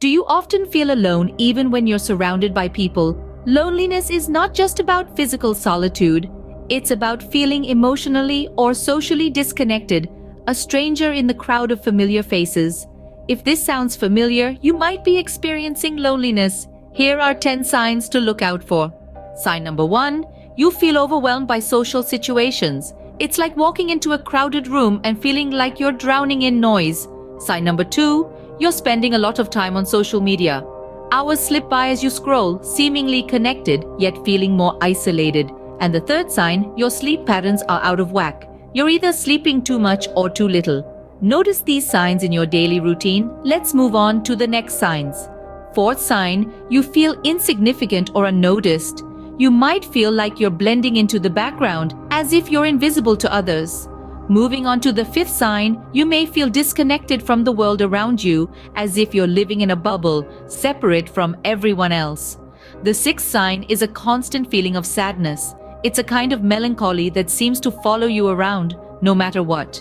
Do you often feel alone even when you're surrounded by people? Loneliness is not just about physical solitude. It's about feeling emotionally or socially disconnected, a stranger in the crowd of familiar faces. If this sounds familiar, you might be experiencing loneliness. Here are 10 signs to look out for. Sign number 1, you feel overwhelmed by social situations. It's like walking into a crowded room and feeling like you're drowning in noise. Sign number 2, you're spending a lot of time on social media. Hours slip by as you scroll, seemingly connected, yet feeling more isolated. And the third sign, your sleep patterns are out of whack. You're either sleeping too much or too little. Notice these signs in your daily routine. Let's move on to the next signs. Fourth sign, you feel insignificant or unnoticed. You might feel like you're blending into the background, as if you're invisible to others. Moving on to the fifth sign, you may feel disconnected from the world around you, as if you're living in a bubble, separate from everyone else. The sixth sign is a constant feeling of sadness. It's a kind of melancholy that seems to follow you around, no matter what.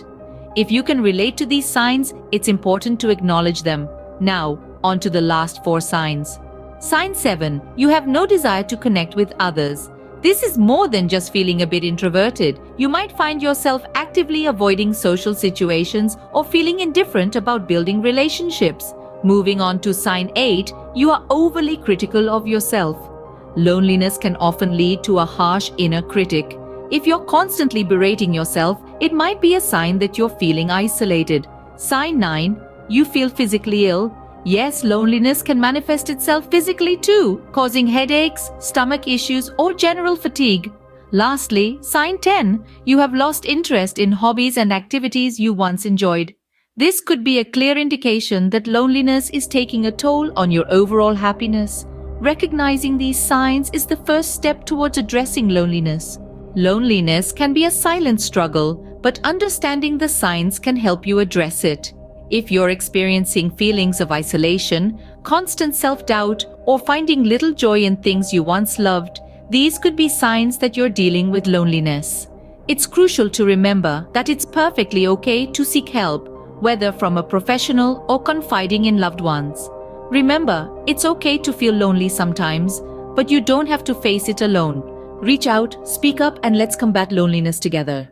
If you can relate to these signs, it's important to acknowledge them. Now, on to the last 4 signs. Sign 7, you have no desire to connect with others. This is more than just feeling a bit introverted. You might find yourself actively avoiding social situations or feeling indifferent about building relationships. Moving on to sign 8, you are overly critical of yourself. Loneliness can often lead to a harsh inner critic. If you're constantly berating yourself, it might be a sign that you're feeling isolated. Sign 9, you feel physically ill. Yes, loneliness can manifest itself physically too, causing headaches, stomach issues, or general fatigue. Lastly, sign 10, you have lost interest in hobbies and activities you once enjoyed. This could be a clear indication that loneliness is taking a toll on your overall happiness. Recognizing these signs is the first step towards addressing loneliness. Loneliness can be a silent struggle, but understanding the signs can help you address it. If you're experiencing feelings of isolation, constant self-doubt, or finding little joy in things you once loved, these could be signs that you're dealing with loneliness. It's crucial to remember that it's perfectly okay to seek help, whether from a professional or confiding in loved ones. Remember, it's okay to feel lonely sometimes, but you don't have to face it alone. Reach out, speak up, and let's combat loneliness together.